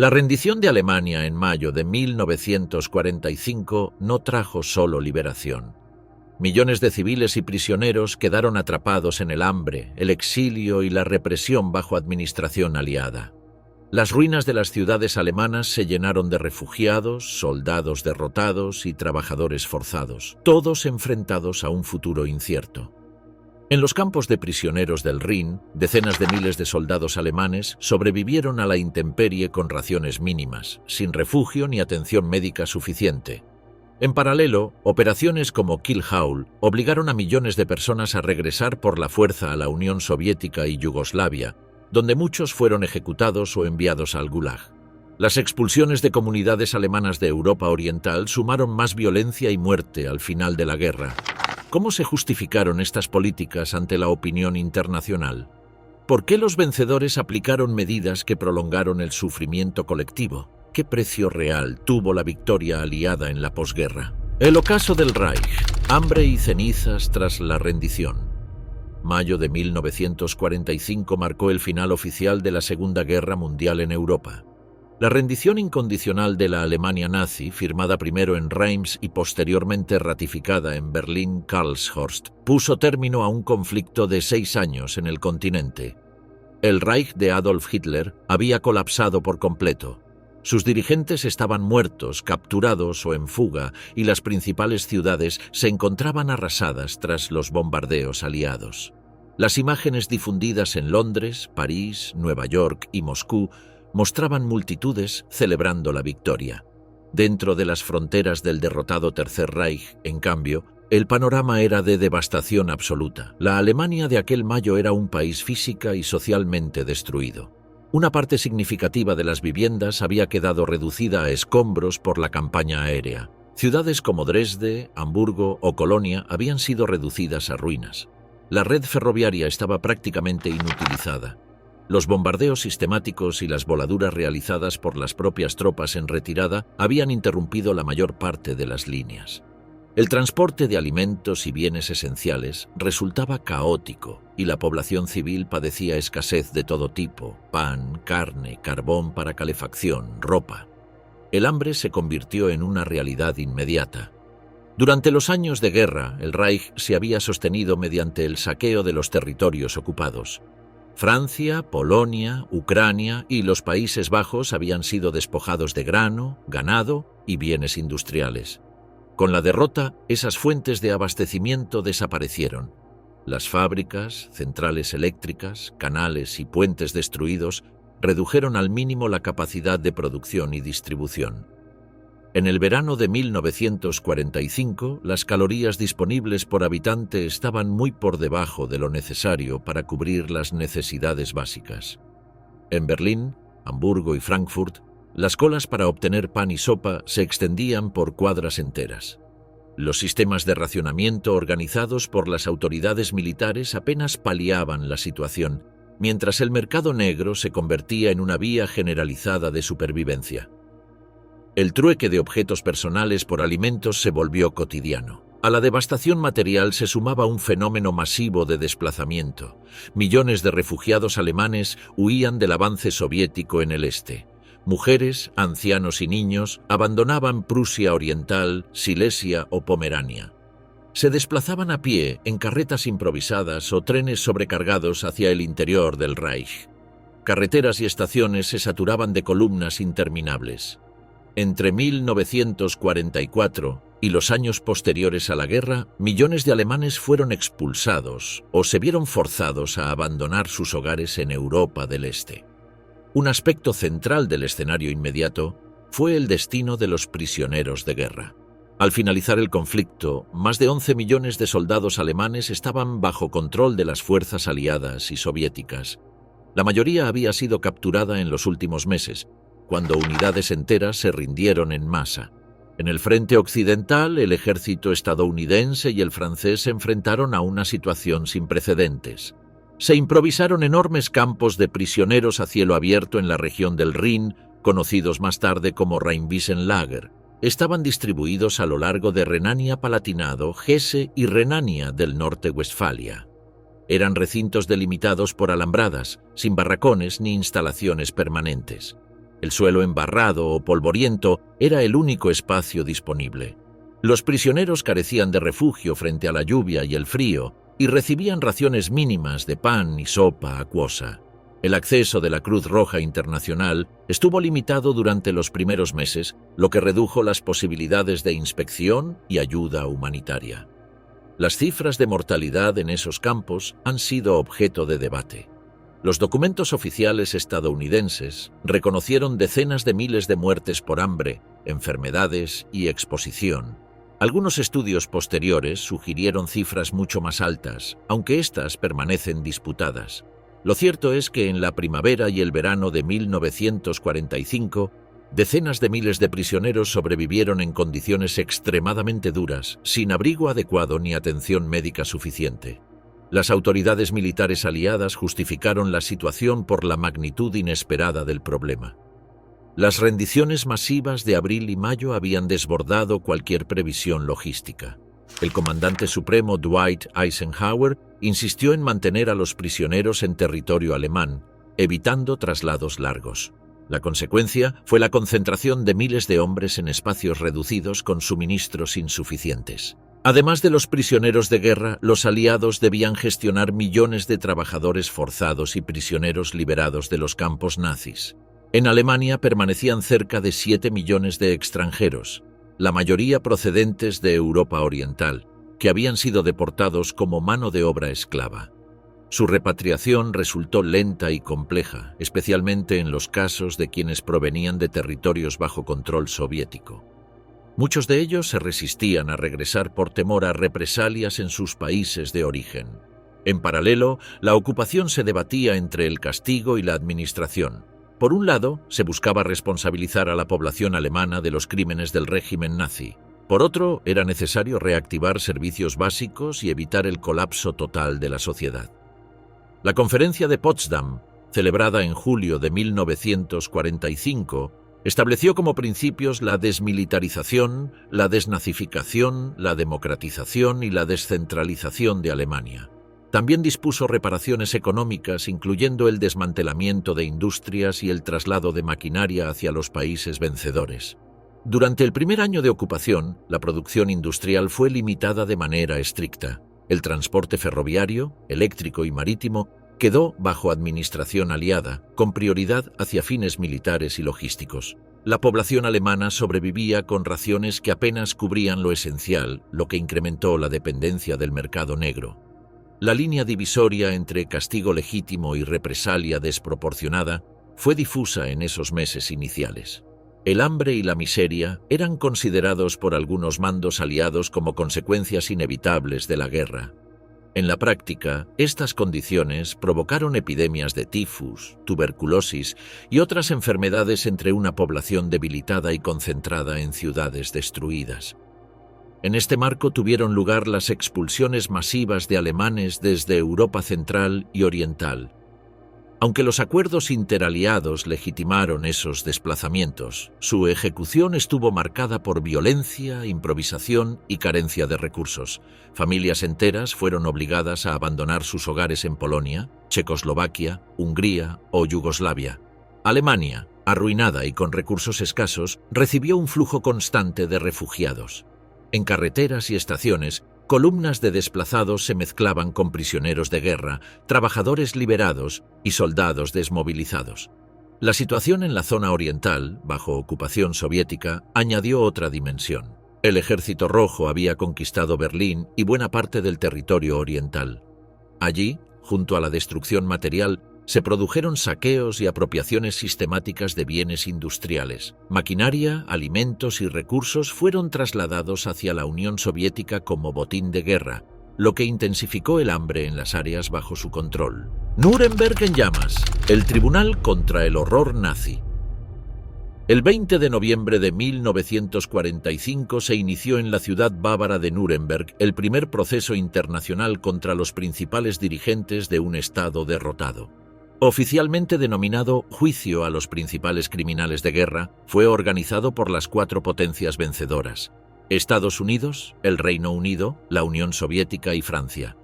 La rendición de Alemania en mayo de 1945 no trajo solo liberación. Millones de civiles y prisioneros quedaron atrapados en el hambre, el exilio y la represión bajo administración aliada. Las ruinas de las ciudades alemanas se llenaron de refugiados, soldados derrotados y trabajadores forzados, todos enfrentados a un futuro incierto. En los campos de prisioneros del Rin, decenas de miles de soldados alemanes sobrevivieron a la intemperie con raciones mínimas, sin refugio ni atención médica suficiente. En paralelo, operaciones como Kill Haul obligaron a millones de personas a regresar por la fuerza a la Unión Soviética y Yugoslavia, donde muchos fueron ejecutados o enviados al Gulag. Las expulsiones de comunidades alemanas de Europa Oriental sumaron más violencia y muerte al final de la guerra. ¿Cómo se justificaron estas políticas ante la opinión internacional? ¿Por qué los vencedores aplicaron medidas que prolongaron el sufrimiento colectivo? ¿Qué precio real tuvo la victoria aliada en la posguerra? El ocaso del Reich, hambre y cenizas tras la rendición. Mayo de 1945 marcó el final oficial de la Segunda Guerra Mundial en Europa. La rendición incondicional de la Alemania nazi, firmada primero en Reims y posteriormente ratificada en Berlín-Karlshorst, puso término a un conflicto de 6 años en el continente. El Reich de Adolf Hitler había colapsado por completo. Sus dirigentes estaban muertos, capturados o en fuga, y las principales ciudades se encontraban arrasadas tras los bombardeos aliados. Las imágenes difundidas en Londres, París, Nueva York y Moscú mostraban multitudes celebrando la victoria. Dentro de las fronteras del derrotado Tercer Reich, en cambio, el panorama era de devastación absoluta. La Alemania de aquel mayo era un país física y socialmente destruido. Una parte significativa de las viviendas había quedado reducida a escombros por la campaña aérea. Ciudades como Dresde, Hamburgo o Colonia habían sido reducidas a ruinas. La red ferroviaria estaba prácticamente inutilizada. Los bombardeos sistemáticos y las voladuras realizadas por las propias tropas en retirada habían interrumpido la mayor parte de las líneas. El transporte de alimentos y bienes esenciales resultaba caótico y la población civil padecía escasez de todo tipo: pan, carne, carbón para calefacción, ropa. El hambre se convirtió en una realidad inmediata. Durante los años de guerra, el Reich se había sostenido mediante el saqueo de los territorios ocupados. Francia, Polonia, Ucrania y los Países Bajos habían sido despojados de grano, ganado y bienes industriales. Con la derrota, esas fuentes de abastecimiento desaparecieron. Las fábricas, centrales eléctricas, canales y puentes destruidos redujeron al mínimo la capacidad de producción y distribución. En el verano de 1945, las calorías disponibles por habitante estaban muy por debajo de lo necesario para cubrir las necesidades básicas. En Berlín, Hamburgo y Frankfurt, las colas para obtener pan y sopa se extendían por cuadras enteras. Los sistemas de racionamiento organizados por las autoridades militares apenas paliaban la situación, mientras el mercado negro se convertía en una vía generalizada de supervivencia. El trueque de objetos personales por alimentos se volvió cotidiano. A la devastación material se sumaba un fenómeno masivo de desplazamiento. Millones de refugiados alemanes huían del avance soviético en el este. Mujeres, ancianos y niños abandonaban Prusia Oriental, Silesia o Pomerania. Se desplazaban a pie en carretas improvisadas o trenes sobrecargados hacia el interior del Reich. Carreteras y estaciones se saturaban de columnas interminables. Entre 1944 y los años posteriores a la guerra, millones de alemanes fueron expulsados o se vieron forzados a abandonar sus hogares en Europa del Este. Un aspecto central del escenario inmediato fue el destino de los prisioneros de guerra. Al finalizar el conflicto, más de 11 millones de soldados alemanes estaban bajo control de las fuerzas aliadas y soviéticas. La mayoría había sido capturada en los últimos meses, cuando unidades enteras se rindieron en masa. En el frente occidental, el ejército estadounidense y el francés se enfrentaron a una situación sin precedentes. Se improvisaron enormes campos de prisioneros a cielo abierto en la región del Rin, conocidos más tarde como Rheinwissenlager. Estaban distribuidos a lo largo de Renania-Palatinado, Hesse y Renania del Norte-Westfalia. Eran recintos delimitados por alambradas, sin barracones ni instalaciones permanentes. El suelo embarrado o polvoriento era el único espacio disponible. Los prisioneros carecían de refugio frente a la lluvia y el frío y recibían raciones mínimas de pan y sopa acuosa. El acceso de la Cruz Roja Internacional estuvo limitado durante los primeros meses, lo que redujo las posibilidades de inspección y ayuda humanitaria. Las cifras de mortalidad en esos campos han sido objeto de debate. Los documentos oficiales estadounidenses reconocieron decenas de miles de muertes por hambre, enfermedades y exposición. Algunos estudios posteriores sugirieron cifras mucho más altas, aunque éstas permanecen disputadas. Lo cierto es que en la primavera y el verano de 1945, decenas de miles de prisioneros sobrevivieron en condiciones extremadamente duras, sin abrigo adecuado ni atención médica suficiente. Las autoridades militares aliadas justificaron la situación por la magnitud inesperada del problema. Las rendiciones masivas de abril y mayo habían desbordado cualquier previsión logística. El comandante supremo Dwight Eisenhower insistió en mantener a los prisioneros en territorio alemán, evitando traslados largos. La consecuencia fue la concentración de miles de hombres en espacios reducidos con suministros insuficientes. Además de los prisioneros de guerra, los aliados debían gestionar millones de trabajadores forzados y prisioneros liberados de los campos nazis. En Alemania permanecían cerca de 7 millones de extranjeros, la mayoría procedentes de Europa Oriental, que habían sido deportados como mano de obra esclava. Su repatriación resultó lenta y compleja, especialmente en los casos de quienes provenían de territorios bajo control soviético. Muchos de ellos se resistían a regresar por temor a represalias en sus países de origen. En paralelo, la ocupación se debatía entre el castigo y la administración. Por un lado, se buscaba responsabilizar a la población alemana de los crímenes del régimen nazi. Por otro, era necesario reactivar servicios básicos y evitar el colapso total de la sociedad. La Conferencia de Potsdam, celebrada en julio de 1945, estableció como principios la desmilitarización, la desnazificación, la democratización y la descentralización de Alemania. También dispuso reparaciones económicas, incluyendo el desmantelamiento de industrias y el traslado de maquinaria hacia los países vencedores. Durante el primer año de ocupación, la producción industrial fue limitada de manera estricta. El transporte ferroviario, eléctrico y marítimo quedó bajo administración aliada, con prioridad hacia fines militares y logísticos. La población alemana sobrevivía con raciones que apenas cubrían lo esencial, lo que incrementó la dependencia del mercado negro. La línea divisoria entre castigo legítimo y represalia desproporcionada fue difusa en esos meses iniciales. El hambre y la miseria eran considerados por algunos mandos aliados como consecuencias inevitables de la guerra. En la práctica, estas condiciones provocaron epidemias de tifus, tuberculosis y otras enfermedades entre una población debilitada y concentrada en ciudades destruidas. En este marco tuvieron lugar las expulsiones masivas de alemanes desde Europa Central y Oriental. Aunque los acuerdos interaliados legitimaron esos desplazamientos, su ejecución estuvo marcada por violencia, improvisación y carencia de recursos. Familias enteras fueron obligadas a abandonar sus hogares en Polonia, Checoslovaquia, Hungría o Yugoslavia. Alemania, arruinada y con recursos escasos, recibió un flujo constante de refugiados. En carreteras y estaciones, columnas de desplazados se mezclaban con prisioneros de guerra, trabajadores liberados y soldados desmovilizados. La situación en la zona oriental, bajo ocupación soviética, añadió otra dimensión. El Ejército Rojo había conquistado Berlín y buena parte del territorio oriental. Allí, junto a la destrucción material, se produjeron saqueos y apropiaciones sistemáticas de bienes industriales. Maquinaria, alimentos y recursos fueron trasladados hacia la Unión Soviética como botín de guerra, lo que intensificó el hambre en las áreas bajo su control. Nuremberg en llamas, el tribunal contra el horror nazi. El 20 de noviembre de 1945 se inició en la ciudad bávara de Nuremberg el primer proceso internacional contra los principales dirigentes de un Estado derrotado. Oficialmente denominado Juicio a los principales criminales de guerra, fue organizado por las 4 potencias vencedoras: Estados Unidos, el Reino Unido, la Unión Soviética y Francia.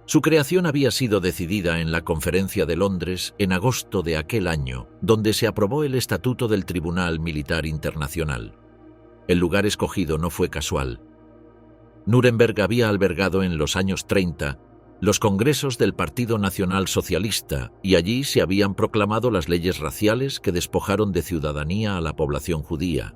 Su creación había sido decidida en la Conferencia de Londres en agosto de aquel año, donde se aprobó el Estatuto del Tribunal Militar Internacional. El lugar escogido no fue casual. Nuremberg había albergado en los años 30 los congresos del Partido Nacional Socialista y allí se habían proclamado las leyes raciales que despojaron de ciudadanía a la población judía.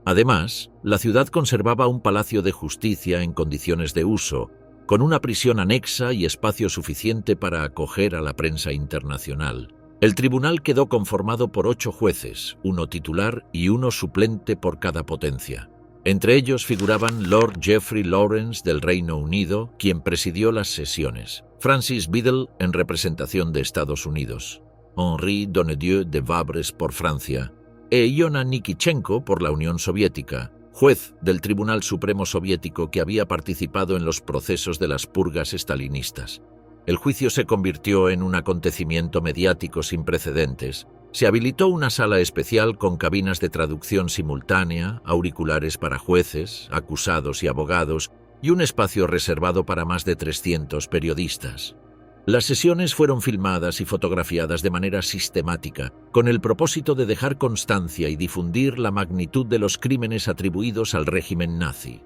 Además, la ciudad conservaba un palacio de justicia en condiciones de uso, con una prisión anexa y espacio suficiente para acoger a la prensa internacional. El tribunal quedó conformado por 8 jueces, uno titular y uno suplente por cada potencia. Entre ellos figuraban Lord Geoffrey Lawrence del Reino Unido, quien presidió las sesiones, Francis Biddle en representación de Estados Unidos, Henri Donnedieu de Vabres por Francia, e Iona Nikitchenko por la Unión Soviética, juez del Tribunal Supremo Soviético que había participado en los procesos de las purgas estalinistas. El juicio se convirtió en un acontecimiento mediático sin precedentes. Se habilitó una sala especial con cabinas de traducción simultánea, auriculares para jueces, acusados y abogados, y un espacio reservado para más de 300 periodistas. Las sesiones fueron filmadas y fotografiadas de manera sistemática, con el propósito de dejar constancia y difundir la magnitud de los crímenes atribuidos al régimen nazi.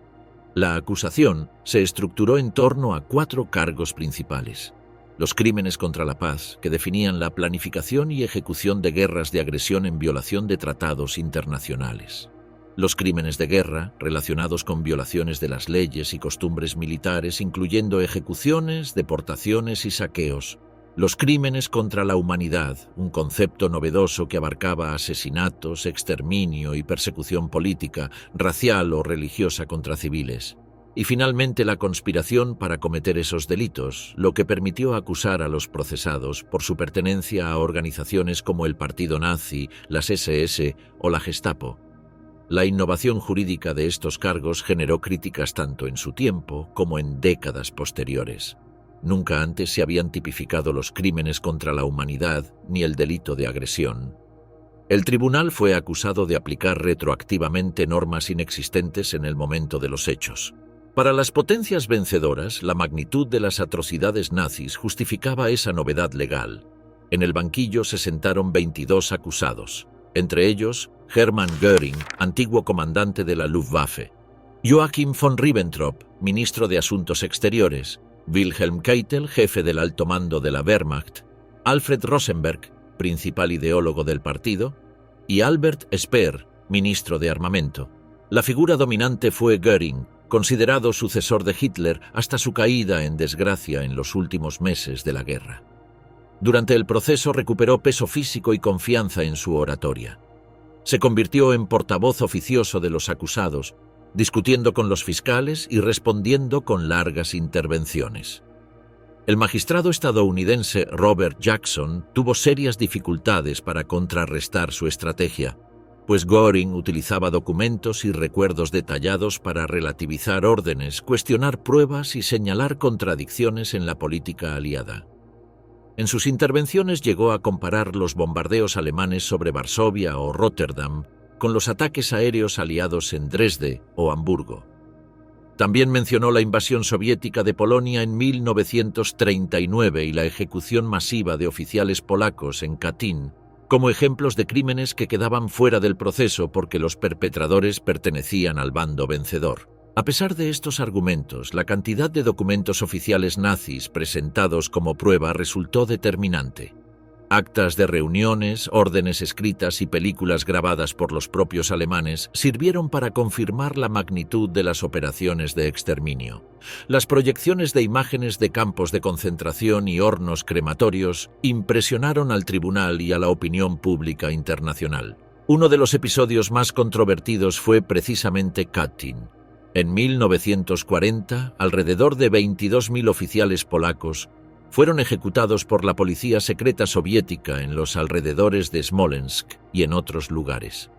La acusación se estructuró en torno a 4 cargos principales. Los crímenes contra la paz, que definían la planificación y ejecución de guerras de agresión en violación de tratados internacionales. Los crímenes de guerra, relacionados con violaciones de las leyes y costumbres militares, incluyendo ejecuciones, deportaciones y saqueos. Los crímenes contra la humanidad, un concepto novedoso que abarcaba asesinatos, exterminio y persecución política, racial o religiosa contra civiles. Y finalmente la conspiración para cometer esos delitos, lo que permitió acusar a los procesados por su pertenencia a organizaciones como el Partido Nazi, las SS o la Gestapo. La innovación jurídica de estos cargos generó críticas tanto en su tiempo como en décadas posteriores. Nunca antes se habían tipificado los crímenes contra la humanidad ni el delito de agresión. El tribunal fue acusado de aplicar retroactivamente normas inexistentes en el momento de los hechos. Para las potencias vencedoras, la magnitud de las atrocidades nazis justificaba esa novedad legal. En el banquillo se sentaron 22 acusados, entre ellos Hermann Göring, antiguo comandante de la Luftwaffe, Joachim von Ribbentrop, ministro de Asuntos Exteriores, Wilhelm Keitel, jefe del alto mando de la Wehrmacht, Alfred Rosenberg, principal ideólogo del partido, y Albert Speer, ministro de Armamento. La figura dominante fue Göring, considerado sucesor de Hitler hasta su caída en desgracia en los últimos meses de la guerra. Durante el proceso recuperó peso físico y confianza en su oratoria. Se convirtió en portavoz oficioso de los acusados, discutiendo con los fiscales y respondiendo con largas intervenciones. El magistrado estadounidense Robert Jackson tuvo serias dificultades para contrarrestar su estrategia, pues Göring utilizaba documentos y recuerdos detallados para relativizar órdenes, cuestionar pruebas y señalar contradicciones en la política aliada. En sus intervenciones llegó a comparar los bombardeos alemanes sobre Varsovia o Rotterdam con los ataques aéreos aliados en Dresde o Hamburgo. También mencionó la invasión soviética de Polonia en 1939 y la ejecución masiva de oficiales polacos en Katyn, como ejemplos de crímenes que quedaban fuera del proceso porque los perpetradores pertenecían al bando vencedor. A pesar de estos argumentos, la cantidad de documentos oficiales nazis presentados como prueba resultó determinante. Actas de reuniones, órdenes escritas y películas grabadas por los propios alemanes sirvieron para confirmar la magnitud de las operaciones de exterminio. Las proyecciones de imágenes de campos de concentración y hornos crematorios impresionaron al tribunal y a la opinión pública internacional. Uno de los episodios más controvertidos fue precisamente Katyn. En 1940, alrededor de 22.000 oficiales polacos fueron ejecutados por la policía secreta soviética en los alrededores de Smolensk y en otros lugares.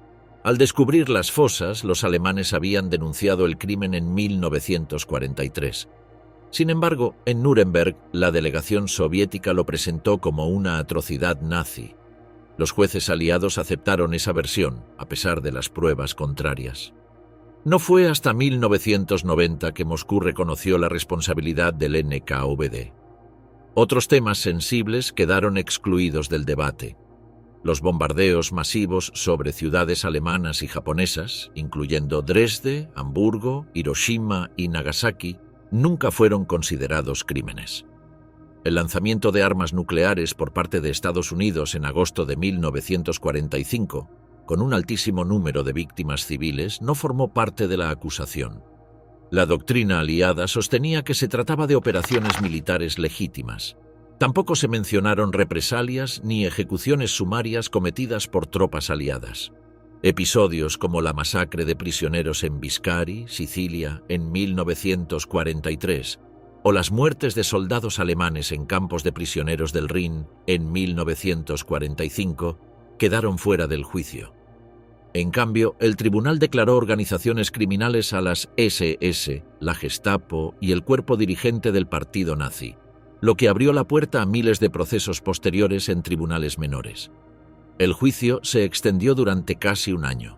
Al descubrir las fosas, los alemanes habían denunciado el crimen en 1943. Sin embargo, en Nuremberg, la delegación soviética lo presentó como una atrocidad nazi. Los jueces aliados aceptaron esa versión, a pesar de las pruebas contrarias. No fue hasta 1990 que Moscú reconoció la responsabilidad del NKVD. Otros temas sensibles quedaron excluidos del debate. Los bombardeos masivos sobre ciudades alemanas y japonesas, incluyendo Dresde, Hamburgo, Hiroshima y Nagasaki, nunca fueron considerados crímenes. El lanzamiento de armas nucleares por parte de Estados Unidos en agosto de 1945, con un altísimo número de víctimas civiles, no formó parte de la acusación. La doctrina aliada sostenía que se trataba de operaciones militares legítimas. Tampoco se mencionaron represalias ni ejecuciones sumarias cometidas por tropas aliadas. Episodios como la masacre de prisioneros en Biscari, Sicilia, en 1943, o las muertes de soldados alemanes en campos de prisioneros del Rin en 1945, quedaron fuera del juicio. En cambio, el tribunal declaró organizaciones criminales a las SS, la Gestapo y el cuerpo dirigente del partido nazi, lo que abrió la puerta a miles de procesos posteriores en tribunales menores. El juicio se extendió durante casi un año.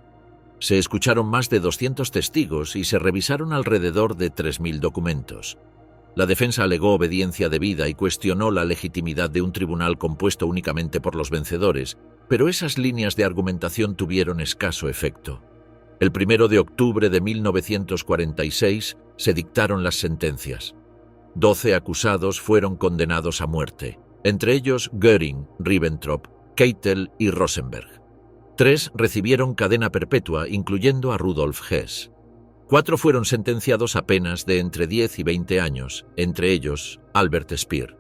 Se escucharon más de 200 testigos y se revisaron alrededor de 3.000 documentos. La defensa alegó obediencia debida y cuestionó la legitimidad de un tribunal compuesto únicamente por los vencedores, pero esas líneas de argumentación tuvieron escaso efecto. El 1 de octubre de 1946 se dictaron las sentencias. 12 acusados fueron condenados a muerte, entre ellos Göring, Ribbentrop, Keitel y Rosenberg. 3 recibieron cadena perpetua, incluyendo a Rudolf Hess. 4 fueron sentenciados a penas de entre 10 y 20 años, entre ellos Albert Speer.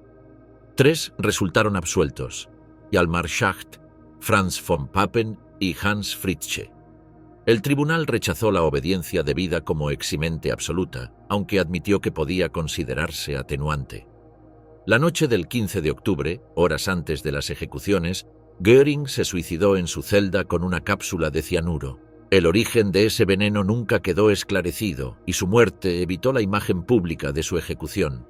3 resultaron absueltos: Hjalmar Schacht, Franz von Papen y Hans Fritzsche. El tribunal rechazó la obediencia debida como eximente absoluta, aunque admitió que podía considerarse atenuante. La noche del 15 de octubre, horas antes de las ejecuciones, Göring se suicidó en su celda con una cápsula de cianuro. El origen de ese veneno nunca quedó esclarecido y su muerte evitó la imagen pública de su ejecución.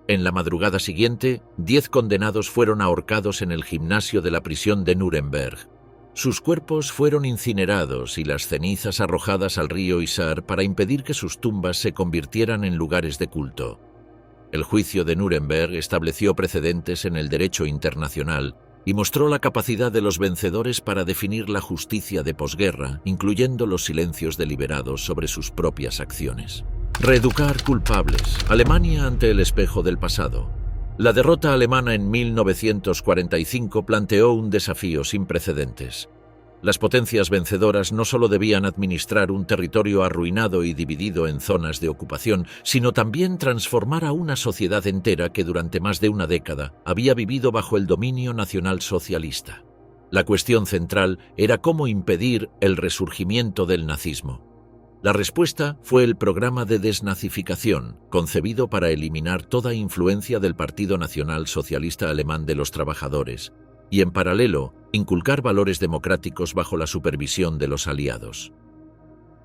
En la madrugada siguiente, 10 condenados fueron ahorcados en el gimnasio de la prisión de Nuremberg. Sus cuerpos fueron incinerados y las cenizas arrojadas al río Isar para impedir que sus tumbas se convirtieran en lugares de culto. El juicio de Nuremberg estableció precedentes en el derecho internacional y mostró la capacidad de los vencedores para definir la justicia de posguerra, incluyendo los silencios deliberados sobre sus propias acciones. Reeducar culpables. Alemania ante el espejo del pasado. La derrota alemana en 1945 planteó un desafío sin precedentes. Las potencias vencedoras no solo debían administrar un territorio arruinado y dividido en zonas de ocupación, sino también transformar a una sociedad entera que durante más de una década había vivido bajo el dominio nacionalsocialista. La cuestión central era cómo impedir el resurgimiento del nazismo. La respuesta fue el programa de desnazificación, concebido para eliminar toda influencia del Partido Nacional Socialista Alemán de los Trabajadores, y en paralelo, inculcar valores democráticos bajo la supervisión de los aliados.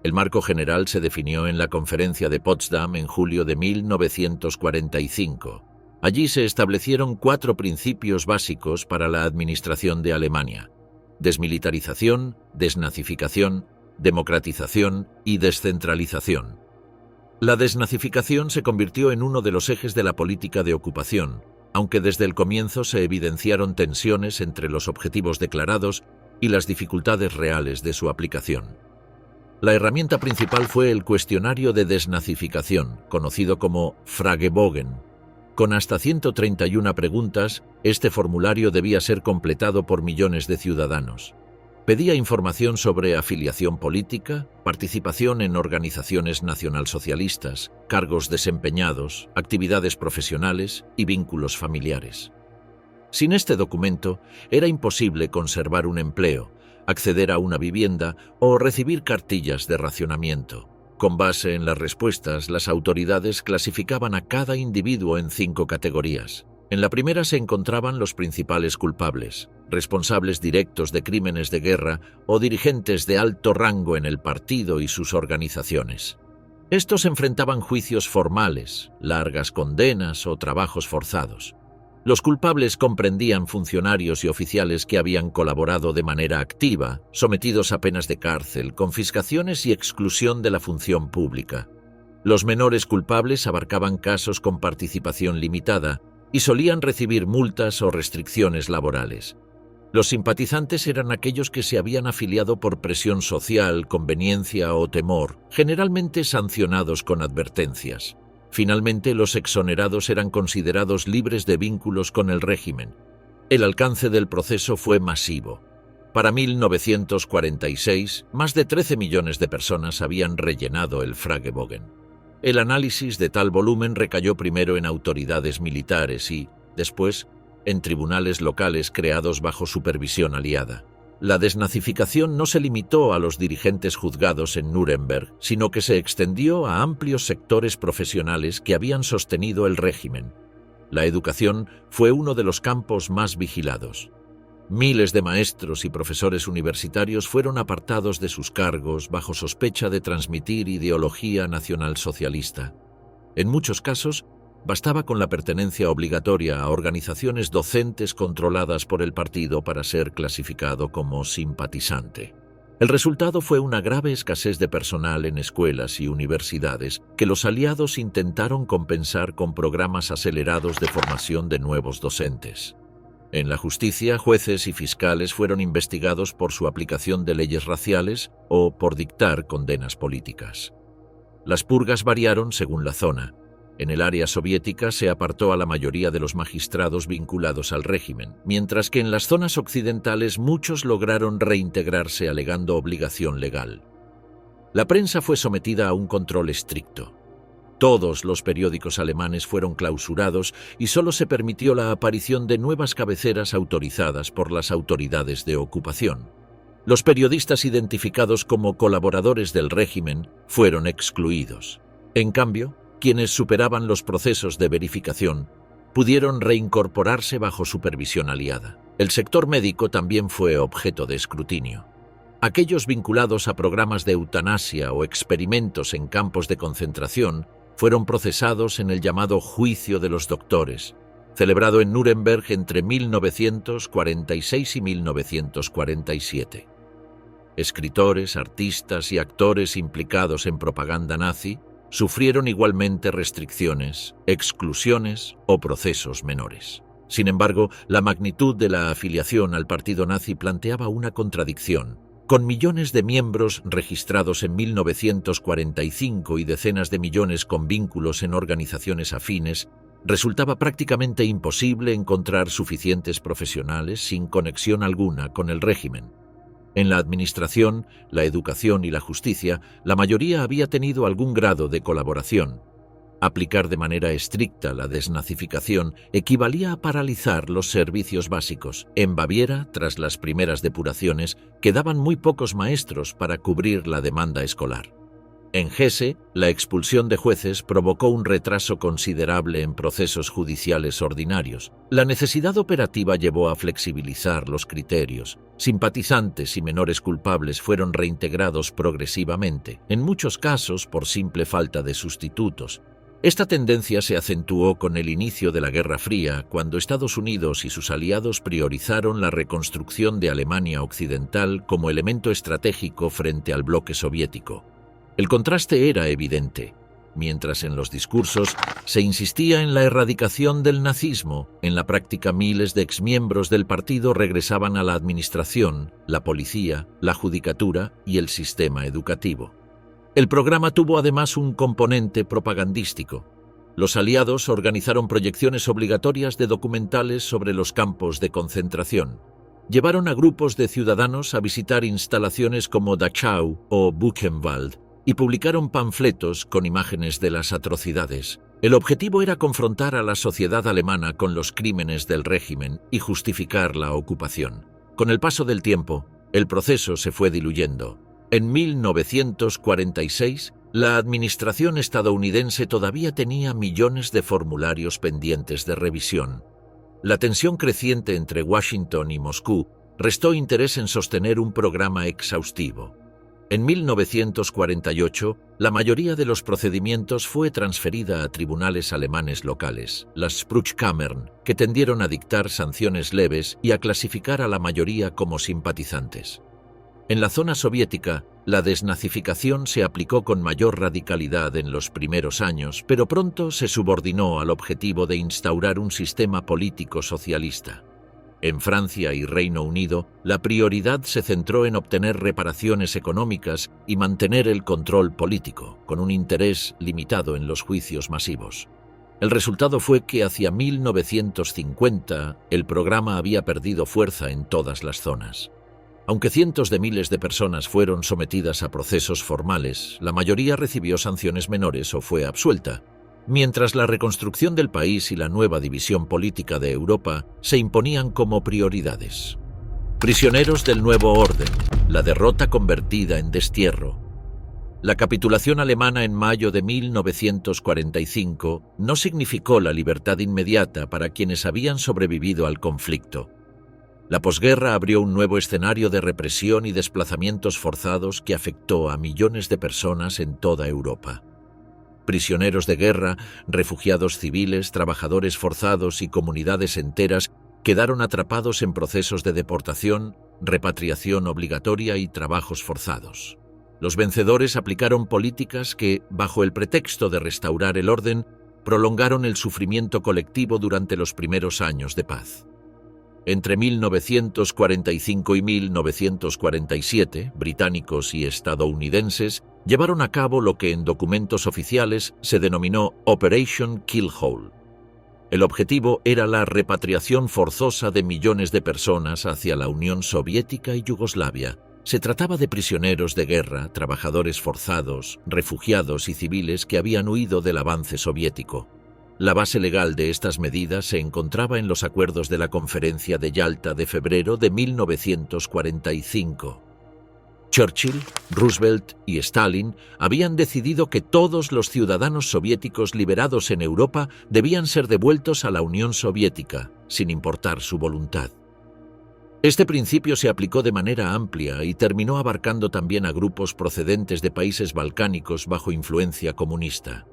El marco general se definió en la Conferencia de Potsdam en julio de 1945. Allí se establecieron 4 principios básicos para la administración de Alemania: desmilitarización, desnazificación, democratización y descentralización. La desnazificación se convirtió en uno de los ejes de la política de ocupación, aunque desde el comienzo se evidenciaron tensiones entre los objetivos declarados y las dificultades reales de su aplicación. La herramienta principal fue el cuestionario de desnazificación, conocido como Fragebogen. Con hasta 131 preguntas, este formulario debía ser completado por millones de ciudadanos. Pedía información sobre afiliación política, participación en organizaciones nacionalsocialistas, cargos desempeñados, actividades profesionales y vínculos familiares. Sin este documento, era imposible conservar un empleo, acceder a una vivienda o recibir cartillas de racionamiento. Con base en las respuestas, las autoridades clasificaban a cada individuo en 5 categorías. En la primera se encontraban los principales culpables, responsables directos de crímenes de guerra o dirigentes de alto rango en el partido y sus organizaciones. Estos enfrentaban juicios formales, largas condenas o trabajos forzados. Los culpables comprendían funcionarios y oficiales que habían colaborado de manera activa, sometidos a penas de cárcel, confiscaciones y exclusión de la función pública. Los menores culpables abarcaban casos con participación limitada, y solían recibir multas o restricciones laborales. Los simpatizantes eran aquellos que se habían afiliado por presión social, conveniencia o temor, generalmente sancionados con advertencias. Finalmente, los exonerados eran considerados libres de vínculos con el régimen. El alcance del proceso fue masivo. Para 1946, más de 13 millones de personas habían rellenado el Fragebogen. El análisis de tal volumen recayó primero en autoridades militares y, después, en tribunales locales creados bajo supervisión aliada. La desnazificación no se limitó a los dirigentes juzgados en Nuremberg, sino que se extendió a amplios sectores profesionales que habían sostenido el régimen. La educación fue uno de los campos más vigilados. Miles de maestros y profesores universitarios fueron apartados de sus cargos bajo sospecha de transmitir ideología nacionalsocialista. En muchos casos, bastaba con la pertenencia obligatoria a organizaciones docentes controladas por el partido para ser clasificado como simpatizante. El resultado fue una grave escasez de personal en escuelas y universidades que los aliados intentaron compensar con programas acelerados de formación de nuevos docentes. En la justicia, jueces y fiscales fueron investigados por su aplicación de leyes raciales o por dictar condenas políticas. Las purgas variaron según la zona. En el área soviética se apartó a la mayoría de los magistrados vinculados al régimen, mientras que en las zonas occidentales muchos lograron reintegrarse alegando obligación legal. La prensa fue sometida a un control estricto. Todos los periódicos alemanes fueron clausurados y solo se permitió la aparición de nuevas cabeceras autorizadas por las autoridades de ocupación. Los periodistas identificados como colaboradores del régimen fueron excluidos. En cambio, quienes superaban los procesos de verificación pudieron reincorporarse bajo supervisión aliada. El sector médico también fue objeto de escrutinio. Aquellos vinculados a programas de eutanasia o experimentos en campos de concentración fueron procesados en el llamado Juicio de los Doctores, celebrado en Nuremberg entre 1946 y 1947. Escritores, artistas y actores implicados en propaganda nazi sufrieron igualmente restricciones, exclusiones o procesos menores. Sin embargo, la magnitud de la afiliación al partido nazi planteaba una contradicción. Con millones de miembros registrados en 1945 y decenas de millones con vínculos en organizaciones afines, resultaba prácticamente imposible encontrar suficientes profesionales sin conexión alguna con el régimen. En la administración, la educación y la justicia, la mayoría había tenido algún grado de colaboración. Aplicar de manera estricta la desnazificación equivalía a paralizar los servicios básicos. En Baviera, tras las primeras depuraciones, quedaban muy pocos maestros para cubrir la demanda escolar. En Hesse, la expulsión de jueces provocó un retraso considerable en procesos judiciales ordinarios. La necesidad operativa llevó a flexibilizar los criterios. Simpatizantes y menores culpables fueron reintegrados progresivamente, en muchos casos por simple falta de sustitutos. Esta tendencia se acentuó con el inicio de la Guerra Fría, cuando Estados Unidos y sus aliados priorizaron la reconstrucción de Alemania Occidental como elemento estratégico frente al bloque soviético. El contraste era evidente. Mientras en los discursos se insistía en la erradicación del nazismo, en la práctica miles de exmiembros del partido regresaban a la administración, la policía, la judicatura y el sistema educativo. El programa tuvo además un componente propagandístico. Los aliados organizaron proyecciones obligatorias de documentales sobre los campos de concentración. Llevaron a grupos de ciudadanos a visitar instalaciones como Dachau o Buchenwald y publicaron panfletos con imágenes de las atrocidades. El objetivo era confrontar a la sociedad alemana con los crímenes del régimen y justificar la ocupación. Con el paso del tiempo, el proceso se fue diluyendo. En 1946, la administración estadounidense todavía tenía millones de formularios pendientes de revisión. La tensión creciente entre Washington y Moscú restó interés en sostener un programa exhaustivo. En 1948, la mayoría de los procedimientos fue transferida a tribunales alemanes locales, las Spruchkammern, que tendieron a dictar sanciones leves y a clasificar a la mayoría como simpatizantes. En la zona soviética, la desnazificación se aplicó con mayor radicalidad en los primeros años, pero pronto se subordinó al objetivo de instaurar un sistema político socialista. En Francia y Reino Unido, la prioridad se centró en obtener reparaciones económicas y mantener el control político, con un interés limitado en los juicios masivos. El resultado fue que hacia 1950 el programa había perdido fuerza en todas las zonas. Aunque cientos de miles de personas fueron sometidas a procesos formales, la mayoría recibió sanciones menores o fue absuelta, mientras la reconstrucción del país y la nueva división política de Europa se imponían como prioridades. Prisioneros del nuevo orden, la derrota convertida en destierro. La capitulación alemana en mayo de 1945 no significó la libertad inmediata para quienes habían sobrevivido al conflicto. La posguerra abrió un nuevo escenario de represión y desplazamientos forzados que afectó a millones de personas en toda Europa. Prisioneros de guerra, refugiados civiles, trabajadores forzados y comunidades enteras quedaron atrapados en procesos de deportación, repatriación obligatoria y trabajos forzados. Los vencedores aplicaron políticas que, bajo el pretexto de restaurar el orden, prolongaron el sufrimiento colectivo durante los primeros años de paz. Entre 1945 y 1947, británicos y estadounidenses llevaron a cabo lo que en documentos oficiales se denominó Operation Killhole. El objetivo era la repatriación forzosa de millones de personas hacia la Unión Soviética y Yugoslavia. Se trataba de prisioneros de guerra, trabajadores forzados, refugiados y civiles que habían huido del avance soviético. La base legal de estas medidas se encontraba en los acuerdos de la Conferencia de Yalta de febrero de 1945. Churchill, Roosevelt y Stalin habían decidido que todos los ciudadanos soviéticos liberados en Europa debían ser devueltos a la Unión Soviética, sin importar su voluntad. Este principio se aplicó de manera amplia y terminó abarcando también a grupos procedentes de países balcánicos bajo influencia comunista.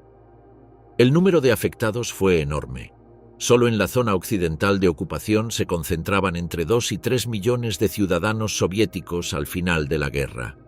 El número de afectados fue enorme. Solo en la zona occidental de ocupación se concentraban entre 2 y 3 millones de ciudadanos soviéticos al final de la guerra.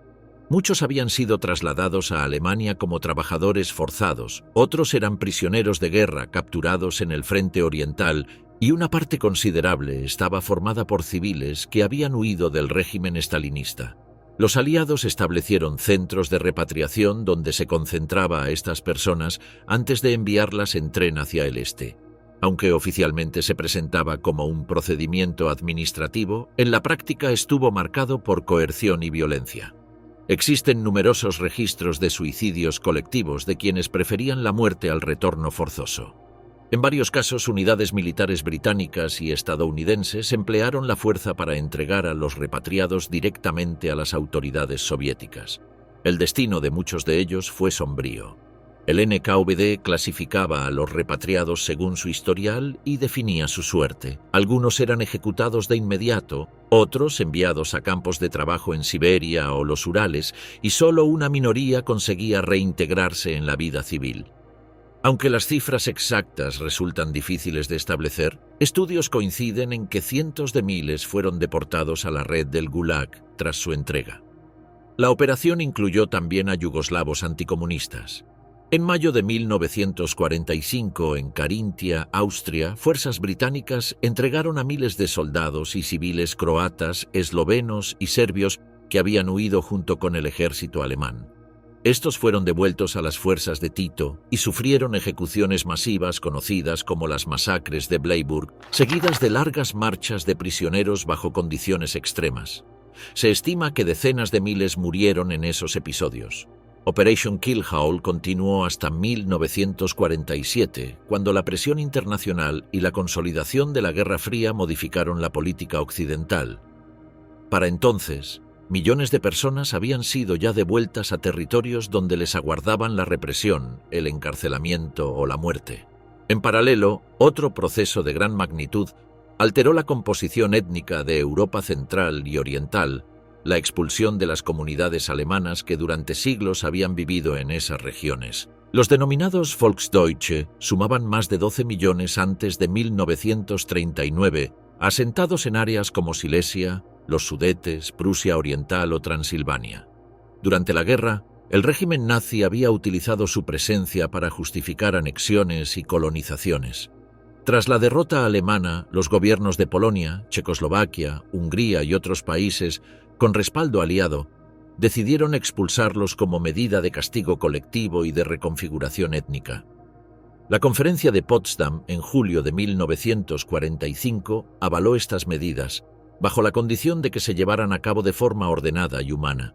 Muchos habían sido trasladados a Alemania como trabajadores forzados, otros eran prisioneros de guerra capturados en el frente oriental y una parte considerable estaba formada por civiles que habían huido del régimen estalinista. Los aliados establecieron centros de repatriación donde se concentraba a estas personas antes de enviarlas en tren hacia el este. Aunque oficialmente se presentaba como un procedimiento administrativo, en la práctica estuvo marcado por coerción y violencia. Existen numerosos registros de suicidios colectivos de quienes preferían la muerte al retorno forzoso. En varios casos, unidades militares británicas y estadounidenses emplearon la fuerza para entregar a los repatriados directamente a las autoridades soviéticas. El destino de muchos de ellos fue sombrío. El NKVD clasificaba a los repatriados según su historial y definía su suerte. Algunos eran ejecutados de inmediato, otros enviados a campos de trabajo en Siberia o los Urales, y solo una minoría conseguía reintegrarse en la vida civil. Aunque las cifras exactas resultan difíciles de establecer, estudios coinciden en que cientos de miles fueron deportados a la red del Gulag tras su entrega. La operación incluyó también a yugoslavos anticomunistas. En mayo de 1945, en Carintia, Austria, fuerzas británicas entregaron a miles de soldados y civiles croatas, eslovenos y serbios que habían huido junto con el ejército alemán. Estos fueron devueltos a las fuerzas de Tito y sufrieron ejecuciones masivas conocidas como las masacres de Bleiburg, seguidas de largas marchas de prisioneros bajo condiciones extremas. Se estima que decenas de miles murieron en esos episodios. Operation Killhole continuó hasta 1947, cuando la presión internacional y la consolidación de la Guerra Fría modificaron la política occidental. Para entonces, millones de personas habían sido ya devueltas a territorios donde les aguardaban la represión, el encarcelamiento o la muerte. En paralelo, otro proceso de gran magnitud alteró la composición étnica de Europa central y oriental, la expulsión de las comunidades alemanas que durante siglos habían vivido en esas regiones. Los denominados Volksdeutsche sumaban más de 12 millones antes de 1939, asentados en áreas como Silesia, los Sudetes, Prusia Oriental o Transilvania. Durante la guerra, el régimen nazi había utilizado su presencia para justificar anexiones y colonizaciones. Tras la derrota alemana, los gobiernos de Polonia, Checoslovaquia, Hungría y otros países, con respaldo aliado, decidieron expulsarlos como medida de castigo colectivo y de reconfiguración étnica. La Conferencia de Potsdam, en julio de 1945, avaló estas medidas, bajo la condición de que se llevaran a cabo de forma ordenada y humana.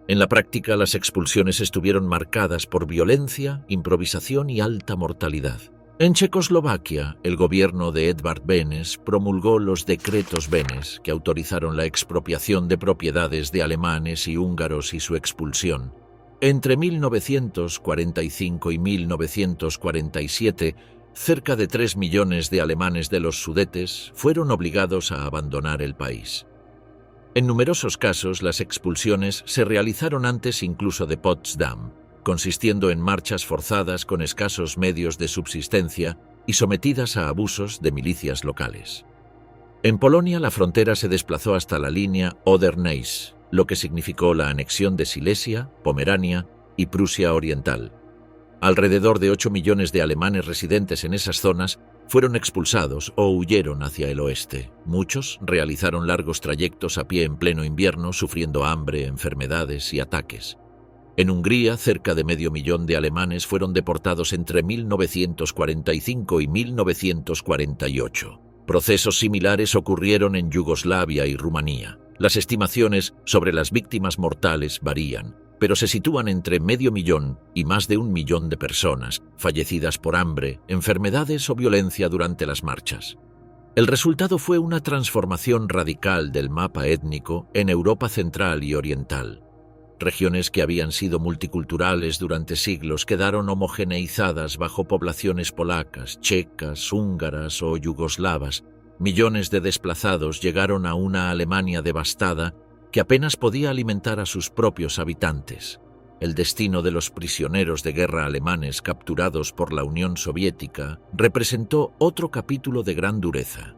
En la práctica, las expulsiones estuvieron marcadas por violencia, improvisación y alta mortalidad. En Checoslovaquia, el gobierno de Edvard Benes promulgó los decretos Benes, que autorizaron la expropiación de propiedades de alemanes y húngaros y su expulsión. Entre 1945 y 1947, cerca de 3 millones de alemanes de los Sudetes fueron obligados a abandonar el país. En numerosos casos, las expulsiones se realizaron antes incluso de Potsdam, consistiendo en marchas forzadas con escasos medios de subsistencia y sometidas a abusos de milicias locales. En Polonia, la frontera se desplazó hasta la línea Oder-Neisse, lo que significó la anexión de Silesia, Pomerania y Prusia Oriental. Alrededor de 8 millones de alemanes residentes en esas zonas fueron expulsados o huyeron hacia el oeste. Muchos realizaron largos trayectos a pie en pleno invierno, sufriendo hambre, enfermedades y ataques. En Hungría, cerca de 500.000 de alemanes fueron deportados entre 1945 y 1948. Procesos similares ocurrieron en Yugoslavia y Rumanía. Las estimaciones sobre las víctimas mortales varían, pero se sitúan entre 500.000 y más de 1 millón de personas fallecidas por hambre, enfermedades o violencia durante las marchas. El resultado fue una transformación radical del mapa étnico en Europa central y oriental. Regiones que habían sido multiculturales durante siglos quedaron homogeneizadas bajo poblaciones polacas, checas, húngaras o yugoslavas. Millones de desplazados llegaron a una Alemania devastada que apenas podía alimentar a sus propios habitantes. El destino de los prisioneros de guerra alemanes capturados por la Unión Soviética representó otro capítulo de gran dureza.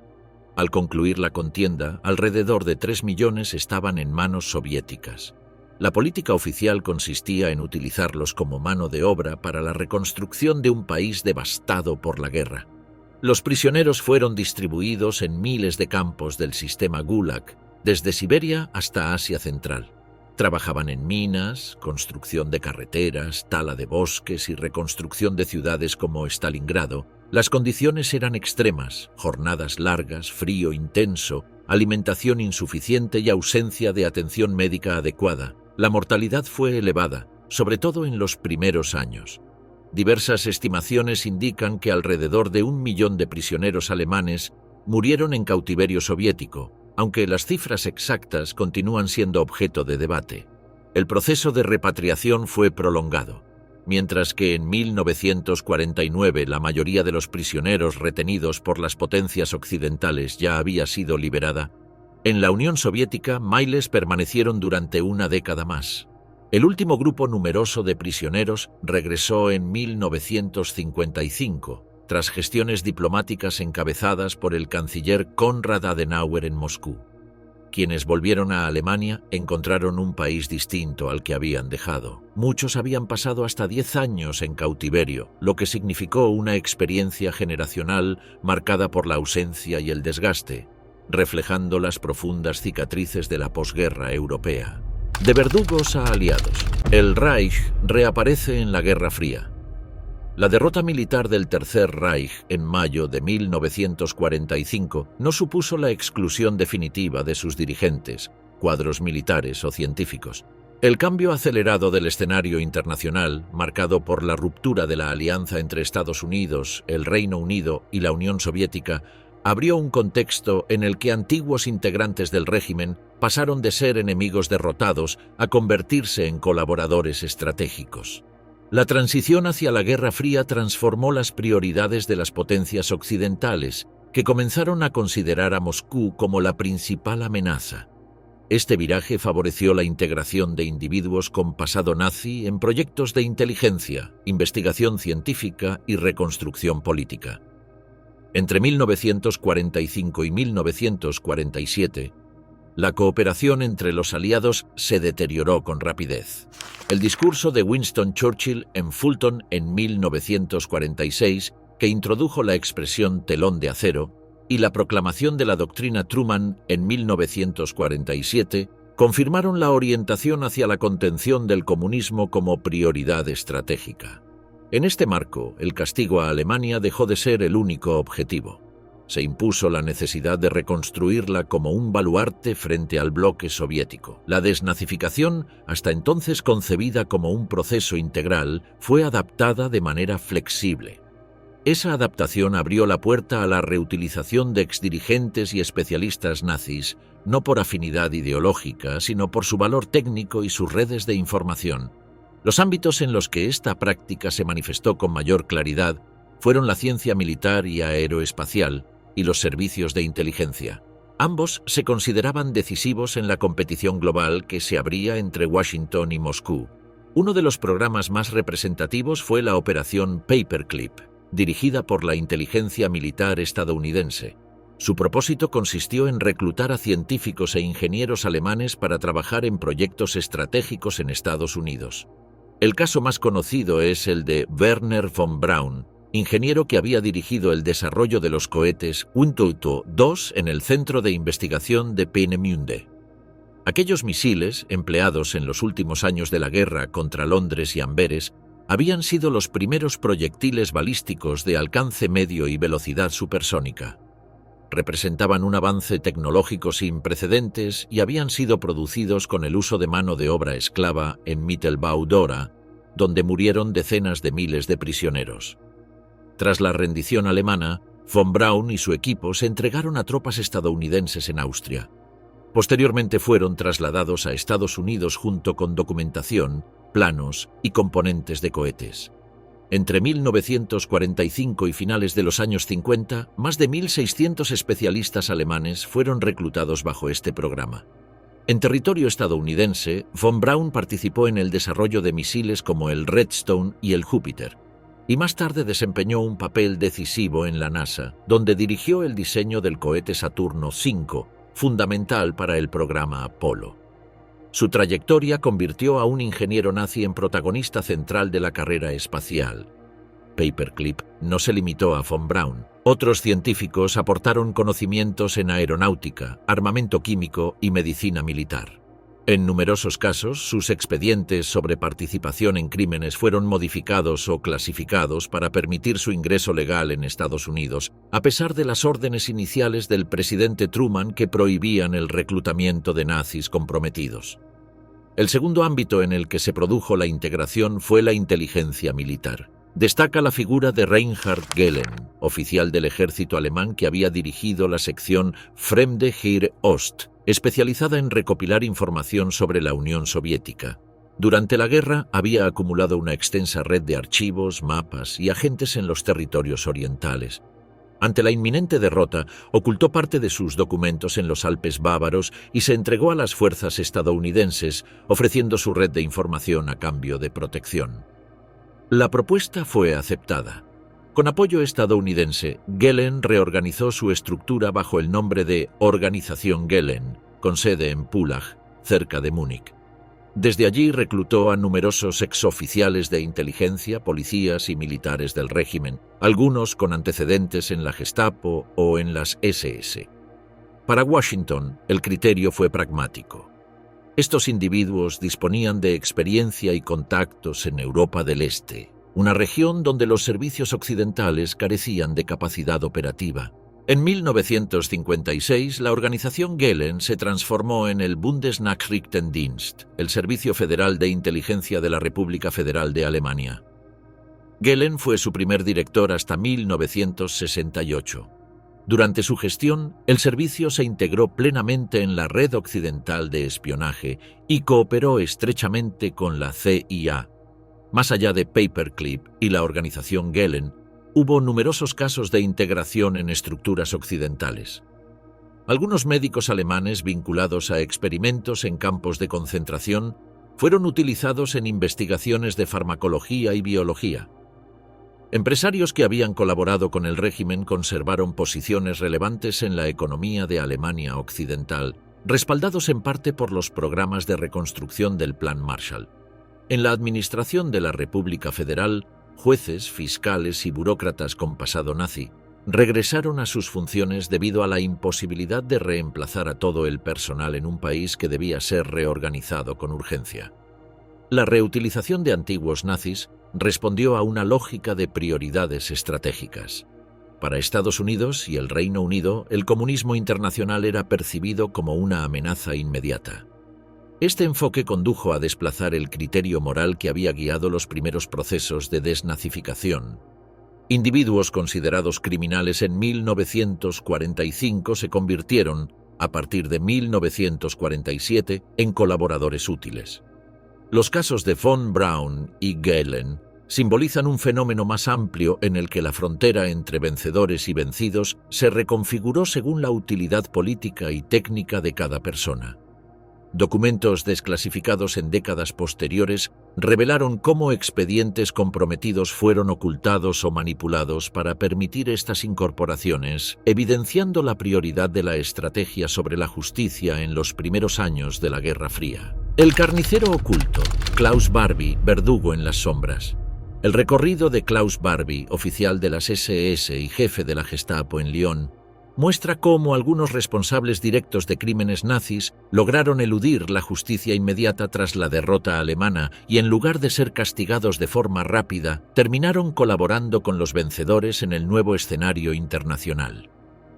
Al concluir la contienda, alrededor de 3 millones estaban en manos soviéticas. La política oficial consistía en utilizarlos como mano de obra para la reconstrucción de un país devastado por la guerra. Los prisioneros fueron distribuidos en miles de campos del sistema Gulag, desde Siberia hasta Asia Central. Trabajaban en minas, construcción de carreteras, tala de bosques y reconstrucción de ciudades como Stalingrado. Las condiciones eran extremas: jornadas largas, frío intenso, alimentación insuficiente y ausencia de atención médica adecuada. La mortalidad fue elevada, sobre todo en los primeros años. Diversas estimaciones indican que alrededor de 1 millón de prisioneros alemanes murieron en cautiverio soviético, aunque las cifras exactas continúan siendo objeto de debate. El proceso de repatriación fue prolongado. Mientras que en 1949 la mayoría de los prisioneros retenidos por las potencias occidentales ya había sido liberada, en la Unión Soviética miles permanecieron durante una década más. El último grupo numeroso de prisioneros regresó en 1955, tras gestiones diplomáticas encabezadas por el canciller Konrad Adenauer en Moscú. Quienes volvieron a Alemania encontraron un país distinto al que habían dejado. Muchos habían pasado hasta 10 años en cautiverio, lo que significó una experiencia generacional marcada por la ausencia y el desgaste, reflejando las profundas cicatrices de la posguerra europea. De verdugos a aliados, el Reich reaparece en la Guerra Fría. La derrota militar del Tercer Reich en mayo de 1945 no supuso la exclusión definitiva de sus dirigentes, cuadros militares o científicos. El cambio acelerado del escenario internacional, marcado por la ruptura de la alianza entre Estados Unidos, el Reino Unido y la Unión Soviética, abrió un contexto en el que antiguos integrantes del régimen pasaron de ser enemigos derrotados a convertirse en colaboradores estratégicos. La transición hacia la Guerra Fría transformó las prioridades de las potencias occidentales, que comenzaron a considerar a Moscú como la principal amenaza. Este viraje favoreció la integración de individuos con pasado nazi en proyectos de inteligencia, investigación científica y reconstrucción política. Entre 1945 y 1947, La cooperación entre los aliados se deterioró con rapidez. El discurso de Winston Churchill en Fulton en 1946, que introdujo la expresión telón de acero, y la proclamación de la doctrina Truman en 1947 confirmaron la orientación hacia la contención del comunismo como prioridad estratégica. En este marco, el castigo a Alemania dejó de ser el único objetivo. Se impuso la necesidad de reconstruirla como un baluarte frente al bloque soviético. La desnazificación, hasta entonces concebida como un proceso integral, fue adaptada de manera flexible. Esa adaptación abrió la puerta a la reutilización de exdirigentes y especialistas nazis, no por afinidad ideológica, sino por su valor técnico y sus redes de información. Los ámbitos en los que esta práctica se manifestó con mayor claridad fueron la ciencia militar y aeroespacial y los servicios de inteligencia. Ambos se consideraban decisivos en la competición global que se abría entre Washington y Moscú. Uno de los programas más representativos fue la Operación Paperclip, dirigida por la inteligencia militar estadounidense. Su propósito consistió en reclutar a científicos e ingenieros alemanes para trabajar en proyectos estratégicos en Estados Unidos. El caso más conocido es el de Wernher von Braun, ingeniero que había dirigido el desarrollo de los cohetes Untoto II en el Centro de Investigación de Peenemünde. Aquellos misiles, empleados en los últimos años de la guerra contra Londres y Amberes, habían sido los primeros proyectiles balísticos de alcance medio y velocidad supersónica. Representaban un avance tecnológico sin precedentes y habían sido producidos con el uso de mano de obra esclava en Mittelbau-Dora, donde murieron decenas de miles de prisioneros. Tras la rendición alemana, von Braun y su equipo se entregaron a tropas estadounidenses en Austria. Posteriormente fueron trasladados a Estados Unidos junto con documentación, planos y componentes de cohetes. Entre 1945 y finales de los años 50, más de 1.600 especialistas alemanes fueron reclutados bajo este programa. En territorio estadounidense, von Braun participó en el desarrollo de misiles como el Redstone y el Júpiter, y más tarde desempeñó un papel decisivo en la NASA, donde dirigió el diseño del cohete Saturno V, fundamental para el programa Apolo. Su trayectoria convirtió a un ingeniero nazi en protagonista central de la carrera espacial. Paperclip no se limitó a von Braun. Otros científicos aportaron conocimientos en aeronáutica, armamento químico y medicina militar. En numerosos casos, sus expedientes sobre participación en crímenes fueron modificados o clasificados para permitir su ingreso legal en Estados Unidos, a pesar de las órdenes iniciales del presidente Truman que prohibían el reclutamiento de nazis comprometidos. El segundo ámbito en el que se produjo la integración fue la inteligencia militar. Destaca la figura de Reinhard Gehlen, oficial del ejército alemán que había dirigido la sección Fremde Heer Ost, especializada en recopilar información sobre la Unión Soviética. Durante la guerra había acumulado una extensa red de archivos, mapas y agentes en los territorios orientales. Ante la inminente derrota, ocultó parte de sus documentos en los Alpes bávaros y se entregó a las fuerzas estadounidenses, ofreciendo su red de información a cambio de protección. La propuesta fue aceptada. Con apoyo estadounidense, Gehlen reorganizó su estructura bajo el nombre de Organización Gehlen, con sede en Pullach, cerca de Múnich. Desde allí reclutó a numerosos exoficiales de inteligencia, policías y militares del régimen, algunos con antecedentes en la Gestapo o en las SS. Para Washington, el criterio fue pragmático. Estos individuos disponían de experiencia y contactos en Europa del Este, una región donde los servicios occidentales carecían de capacidad operativa. En 1956, la organización Gehlen se transformó en el Bundesnachrichtendienst, el Servicio Federal de Inteligencia de la República Federal de Alemania. Gehlen fue su primer director hasta 1968. Durante su gestión, el servicio se integró plenamente en la red occidental de espionaje y cooperó estrechamente con la CIA. Más allá de Paperclip y la organización Gehlen, hubo numerosos casos de integración en estructuras occidentales. Algunos médicos alemanes vinculados a experimentos en campos de concentración fueron utilizados en investigaciones de farmacología y biología. Empresarios que habían colaborado con el régimen conservaron posiciones relevantes en la economía de Alemania Occidental, respaldados en parte por los programas de reconstrucción del Plan Marshall. En la administración de la República Federal, jueces, fiscales y burócratas con pasado nazi regresaron a sus funciones debido a la imposibilidad de reemplazar a todo el personal en un país que debía ser reorganizado con urgencia. La reutilización de antiguos nazis respondió a una lógica de prioridades estratégicas. Para Estados Unidos y el Reino Unido, el comunismo internacional era percibido como una amenaza inmediata. Este enfoque condujo a desplazar el criterio moral que había guiado los primeros procesos de desnazificación. Individuos considerados criminales en 1945 se convirtieron, a partir de 1947, en colaboradores útiles. Los casos de von Braun y Gehlen simbolizan un fenómeno más amplio en el que la frontera entre vencedores y vencidos se reconfiguró según la utilidad política y técnica de cada persona. Documentos desclasificados en décadas posteriores revelaron cómo expedientes comprometidos fueron ocultados o manipulados para permitir estas incorporaciones, evidenciando la prioridad de la estrategia sobre la justicia en los primeros años de la Guerra Fría. El carnicero oculto, Klaus Barbie, verdugo en las sombras. El recorrido de Klaus Barbie, oficial de las SS y jefe de la Gestapo en Lyon, muestra cómo algunos responsables directos de crímenes nazis lograron eludir la justicia inmediata tras la derrota alemana y, en lugar de ser castigados de forma rápida, terminaron colaborando con los vencedores en el nuevo escenario internacional.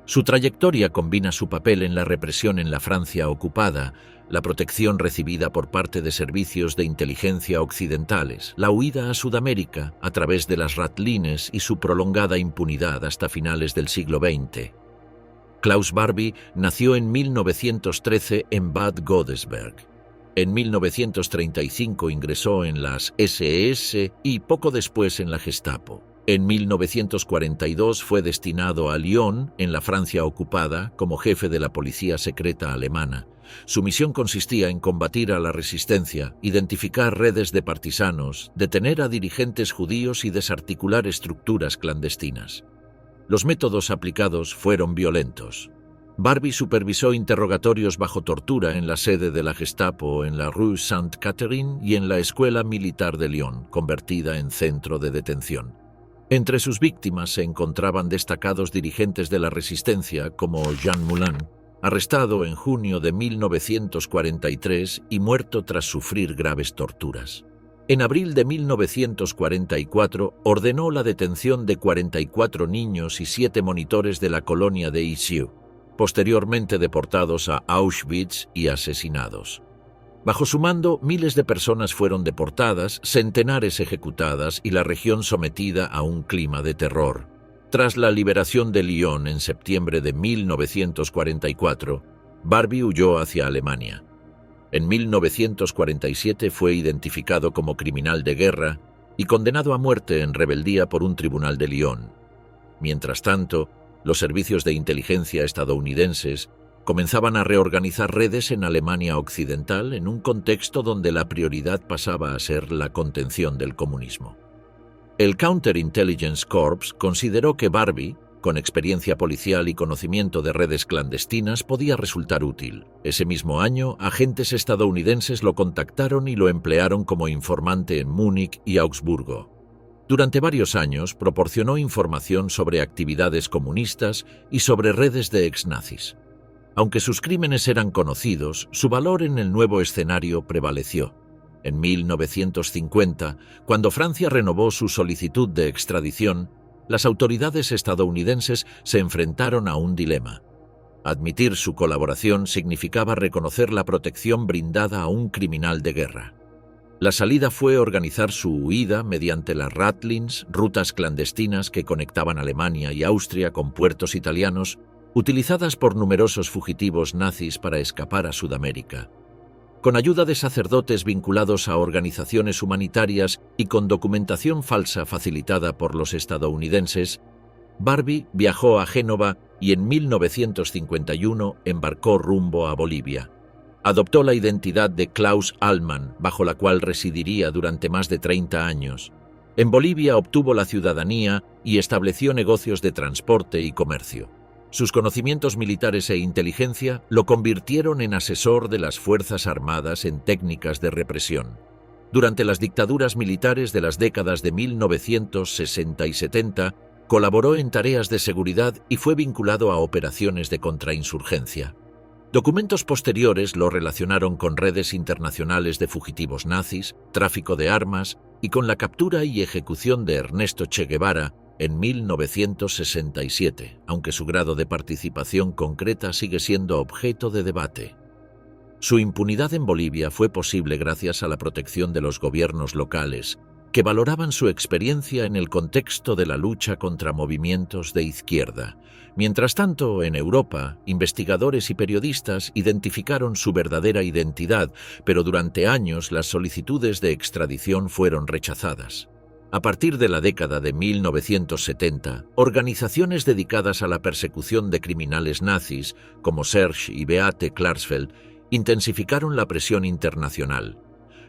Su trayectoria combina su papel en la represión en la Francia ocupada, la protección recibida por parte de servicios de inteligencia occidentales, la huida a Sudamérica a través de las ratlines y su prolongada impunidad hasta finales del siglo XX. Klaus Barbie nació en 1913 en Bad Godesberg. En 1935 ingresó en las SS y poco después en la Gestapo. En 1942 fue destinado a Lyon, en la Francia ocupada, como jefe de la policía secreta alemana. Su misión consistía en combatir a la resistencia, identificar redes de partisanos, detener a dirigentes judíos y desarticular estructuras clandestinas. Los métodos aplicados fueron violentos. Barbie supervisó interrogatorios bajo tortura en la sede de la Gestapo en la Rue Sainte-Catherine y en la Escuela Militar de Lyon, convertida en centro de detención. Entre sus víctimas se encontraban destacados dirigentes de la resistencia como Jean Moulin, arrestado en junio de 1943 y muerto tras sufrir graves torturas. En abril de 1944 ordenó la detención de 44 niños y 7 monitores de la colonia de Issy, posteriormente deportados a Auschwitz y asesinados. Bajo su mando, miles de personas fueron deportadas, centenares ejecutadas y la región sometida a un clima de terror. Tras la liberación de Lyon en septiembre de 1944, Barbie huyó hacia Alemania. En 1947 fue identificado como criminal de guerra y condenado a muerte en rebeldía por un tribunal de Lyon. Mientras tanto, los servicios de inteligencia estadounidenses comenzaban a reorganizar redes en Alemania Occidental en un contexto donde la prioridad pasaba a ser la contención del comunismo. El Counterintelligence Corps consideró que Barbie, con experiencia policial y conocimiento de redes clandestinas, podía resultar útil. Ese mismo año, agentes estadounidenses lo contactaron y lo emplearon como informante en Múnich y Augsburgo. Durante varios años proporcionó información sobre actividades comunistas y sobre redes de exnazis. Aunque sus crímenes eran conocidos, su valor en el nuevo escenario prevaleció. En 1950, cuando Francia renovó su solicitud de extradición, las autoridades estadounidenses se enfrentaron a un dilema. Admitir su colaboración significaba reconocer la protección brindada a un criminal de guerra. La salida fue organizar su huida mediante las Ratlins, rutas clandestinas que conectaban Alemania y Austria con puertos italianos, utilizadas por numerosos fugitivos nazis para escapar a Sudamérica. Con ayuda de sacerdotes vinculados a organizaciones humanitarias y con documentación falsa facilitada por los estadounidenses, Barbie viajó a Génova y en 1951 embarcó rumbo a Bolivia. Adoptó la identidad de Klaus Allmann, bajo la cual residiría durante más de 30 años. En Bolivia obtuvo la ciudadanía y estableció negocios de transporte y comercio. Sus conocimientos militares e inteligencia lo convirtieron en asesor de las Fuerzas Armadas en técnicas de represión. Durante las dictaduras militares de las décadas de 1960 y 70, colaboró en tareas de seguridad y fue vinculado a operaciones de contrainsurgencia. Documentos posteriores lo relacionaron con redes internacionales de fugitivos nazis, tráfico de armas y con la captura y ejecución de Ernesto Che Guevara en 1967, aunque su grado de participación concreta sigue siendo objeto de debate. Su impunidad en Bolivia fue posible gracias a la protección de los gobiernos locales, que valoraban su experiencia en el contexto de la lucha contra movimientos de izquierda. Mientras tanto, en Europa, investigadores y periodistas identificaron su verdadera identidad, pero durante años las solicitudes de extradición fueron rechazadas. A partir de la década de 1970, organizaciones dedicadas a la persecución de criminales nazis, como Serge y Beate Klarsfeld, intensificaron la presión internacional.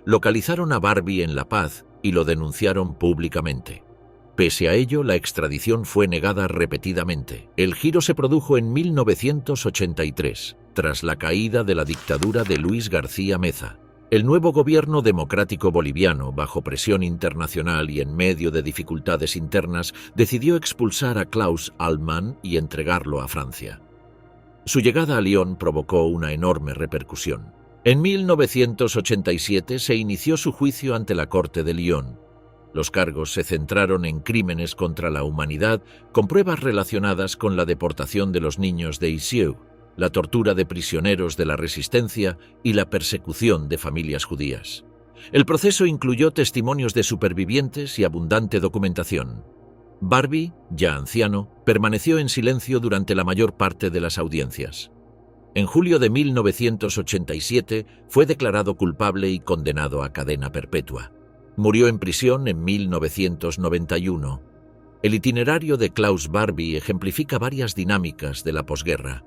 Localizaron a Barbie en La Paz y lo denunciaron públicamente. Pese a ello, la extradición fue negada repetidamente. El giro se produjo en 1983, tras la caída de la dictadura de Luis García Meza. El nuevo gobierno democrático boliviano, bajo presión internacional y en medio de dificultades internas, decidió expulsar a Klaus Allmann y entregarlo a Francia. Su llegada a Lyon provocó una enorme repercusión. En 1987 se inició su juicio ante la Corte de Lyon. Los cargos se centraron en crímenes contra la humanidad, con pruebas relacionadas con la deportación de los niños de Issy, la tortura de prisioneros de la resistencia y la persecución de familias judías. El proceso incluyó testimonios de supervivientes y abundante documentación. Barbie, ya anciano, permaneció en silencio durante la mayor parte de las audiencias. En julio de 1987 fue declarado culpable y condenado a cadena perpetua. Murió en prisión en 1991. El itinerario de Klaus Barbie ejemplifica varias dinámicas de la posguerra: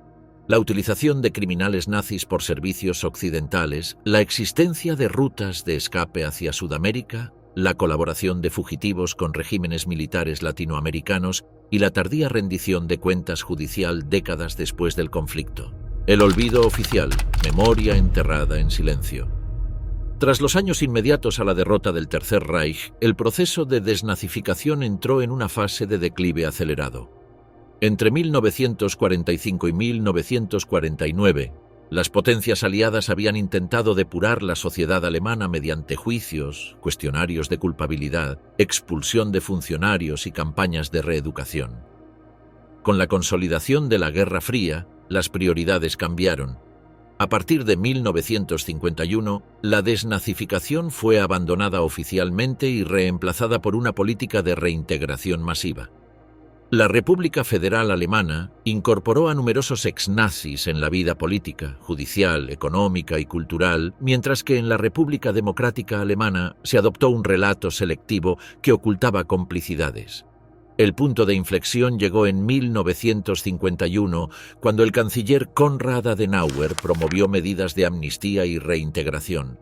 la utilización de criminales nazis por servicios occidentales, la existencia de rutas de escape hacia Sudamérica, la colaboración de fugitivos con regímenes militares latinoamericanos y la tardía rendición de cuentas judicial décadas después del conflicto. El olvido oficial, memoria enterrada en silencio. Tras los años inmediatos a la derrota del Tercer Reich, el proceso de desnazificación entró en una fase de declive acelerado. Entre 1945 y 1949, las potencias aliadas habían intentado depurar la sociedad alemana mediante juicios, cuestionarios de culpabilidad, expulsión de funcionarios y campañas de reeducación. Con la consolidación de la Guerra Fría, las prioridades cambiaron. A partir de 1951, la desnazificación fue abandonada oficialmente y reemplazada por una política de reintegración masiva. La República Federal Alemana incorporó a numerosos exnazis en la vida política, judicial, económica y cultural, mientras que en la República Democrática Alemana se adoptó un relato selectivo que ocultaba complicidades. El punto de inflexión llegó en 1951, cuando el canciller Konrad Adenauer promovió medidas de amnistía y reintegración.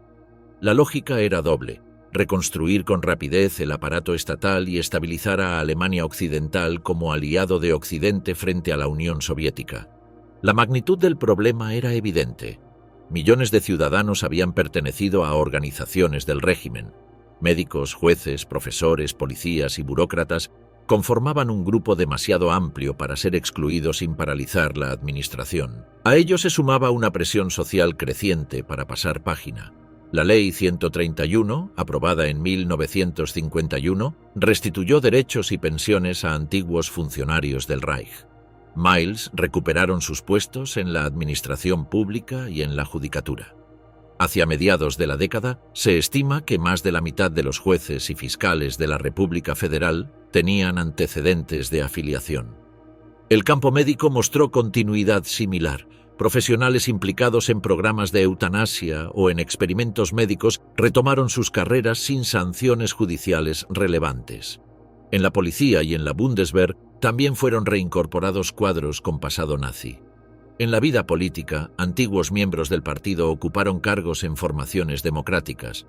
La lógica era doble: reconstruir con rapidez el aparato estatal y estabilizar a Alemania Occidental como aliado de Occidente frente a la Unión Soviética. La magnitud del problema era evidente. Millones de ciudadanos habían pertenecido a organizaciones del régimen. Médicos, jueces, profesores, policías y burócratas conformaban un grupo demasiado amplio para ser excluidos sin paralizar la administración. A ello se sumaba una presión social creciente para pasar página. La Ley 131, aprobada en 1951, restituyó derechos y pensiones a antiguos funcionarios del Reich. Miles recuperaron sus puestos en la administración pública y en la judicatura. Hacia mediados de la década, se estima que más de la mitad de los jueces y fiscales de la República Federal tenían antecedentes de afiliación. El campo médico mostró continuidad similar. Profesionales implicados en programas de eutanasia o en experimentos médicos retomaron sus carreras sin sanciones judiciales relevantes. En la policía y en la Bundeswehr también fueron reincorporados cuadros con pasado nazi. En la vida política, antiguos miembros del partido ocuparon cargos en formaciones democráticas.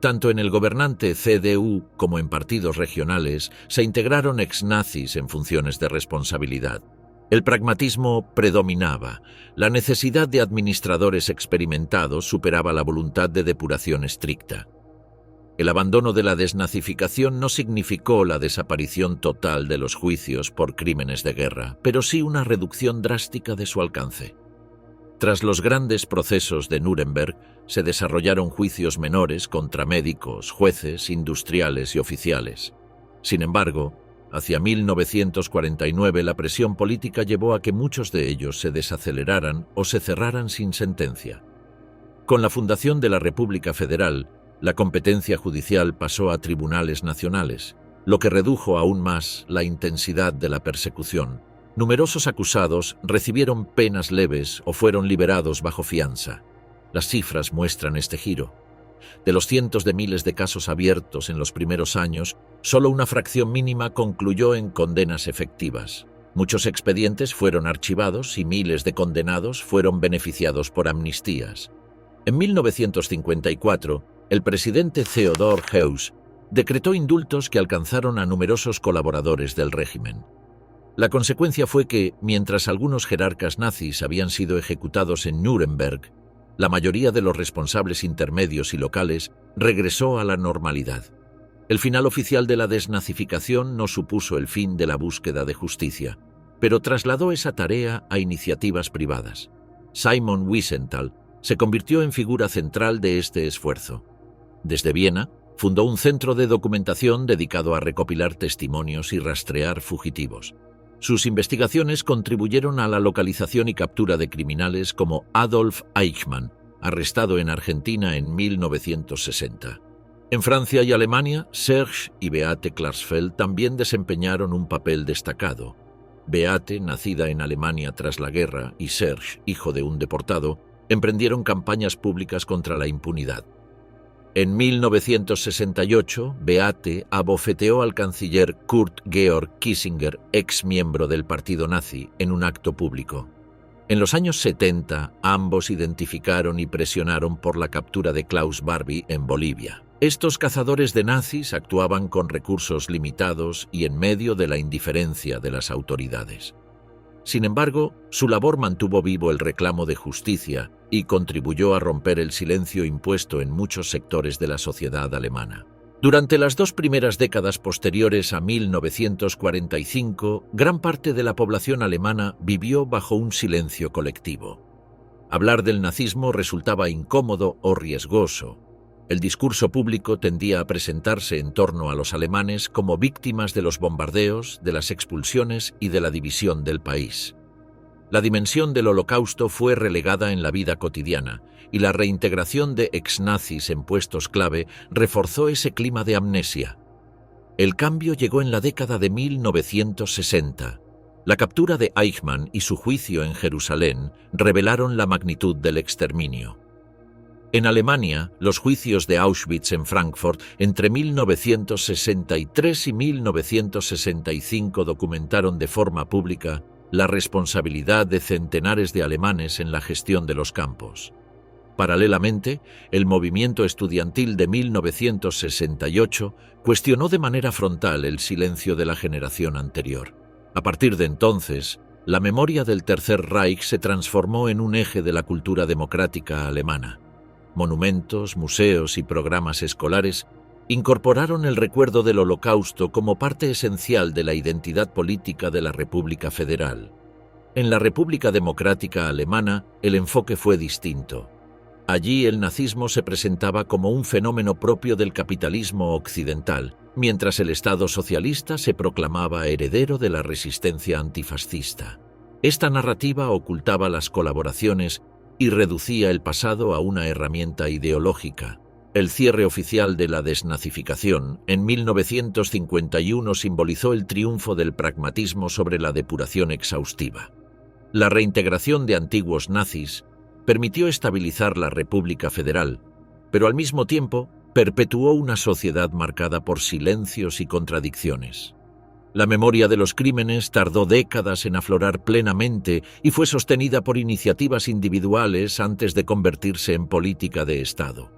Tanto en el gobernante CDU como en partidos regionales se integraron exnazis en funciones de responsabilidad. El pragmatismo predominaba. La necesidad de administradores experimentados superaba la voluntad de depuración estricta. El abandono de la desnazificación no significó la desaparición total de los juicios por crímenes de guerra, pero sí una reducción drástica de su alcance. Tras los grandes procesos de Nuremberg, se desarrollaron juicios menores contra médicos, jueces, industriales y oficiales. Sin embargo, hacia 1949 la presión política llevó a que muchos de ellos se desaceleraran o se cerraran sin sentencia. Con la fundación de la República Federal, la competencia judicial pasó a tribunales nacionales, lo que redujo aún más la intensidad de la persecución. Numerosos acusados recibieron penas leves o fueron liberados bajo fianza. Las cifras muestran este giro. De los cientos de miles de casos abiertos en los primeros años, solo una fracción mínima concluyó en condenas efectivas. Muchos expedientes fueron archivados y miles de condenados fueron beneficiados por amnistías. En 1954, el presidente Theodor Heuss decretó indultos que alcanzaron a numerosos colaboradores del régimen. La consecuencia fue que, mientras algunos jerarcas nazis habían sido ejecutados en Nuremberg, la mayoría de los responsables intermedios y locales regresó a la normalidad. El final oficial de la desnazificación no supuso el fin de la búsqueda de justicia, pero trasladó esa tarea a iniciativas privadas. Simon Wiesenthal se convirtió en figura central de este esfuerzo. Desde Viena, fundó un centro de documentación dedicado a recopilar testimonios y rastrear fugitivos. Sus investigaciones contribuyeron a la localización y captura de criminales como Adolf Eichmann, arrestado en Argentina en 1960. En Francia y Alemania, Serge y Beate Klarsfeld también desempeñaron un papel destacado. Beate, nacida en Alemania tras la guerra, y Serge, hijo de un deportado, emprendieron campañas públicas contra la impunidad. En 1968, Beate abofeteó al canciller Kurt Georg Kissinger, ex miembro del partido nazi, en un acto público. En los años 70, ambos identificaron y presionaron por la captura de Klaus Barbie en Bolivia. Estos cazadores de nazis actuaban con recursos limitados y en medio de la indiferencia de las autoridades. Sin embargo, su labor mantuvo vivo el reclamo de justicia y contribuyó a romper el silencio impuesto en muchos sectores de la sociedad alemana. Durante las 2 primeras décadas posteriores a 1945, gran parte de la población alemana vivió bajo un silencio colectivo. Hablar del nazismo resultaba incómodo o riesgoso. El discurso público tendía a presentarse en torno a los alemanes como víctimas de los bombardeos, de las expulsiones y de la división del país. La dimensión del Holocausto fue relegada en la vida cotidiana, y la reintegración de exnazis en puestos clave reforzó ese clima de amnesia. El cambio llegó en la década de 1960. La captura de Eichmann y su juicio en Jerusalén revelaron la magnitud del exterminio. En Alemania, los juicios de Auschwitz en Frankfurt entre 1963 y 1965 documentaron de forma pública la responsabilidad de centenares de alemanes en la gestión de los campos. Paralelamente, el movimiento estudiantil de 1968 cuestionó de manera frontal el silencio de la generación anterior. A partir de entonces, la memoria del Tercer Reich se transformó en un eje de la cultura democrática alemana. Monumentos, museos y programas escolares incorporaron el recuerdo del Holocausto como parte esencial de la identidad política de la República Federal. En la República Democrática Alemana, el enfoque fue distinto. Allí el nazismo se presentaba como un fenómeno propio del capitalismo occidental, mientras el Estado socialista se proclamaba heredero de la resistencia antifascista. Esta narrativa ocultaba las colaboraciones y reducía el pasado a una herramienta ideológica. El cierre oficial de la desnazificación en 1951 simbolizó el triunfo del pragmatismo sobre la depuración exhaustiva. La reintegración de antiguos nazis permitió estabilizar la República Federal, pero al mismo tiempo perpetuó una sociedad marcada por silencios y contradicciones. La memoria de los crímenes tardó décadas en aflorar plenamente y fue sostenida por iniciativas individuales antes de convertirse en política de Estado.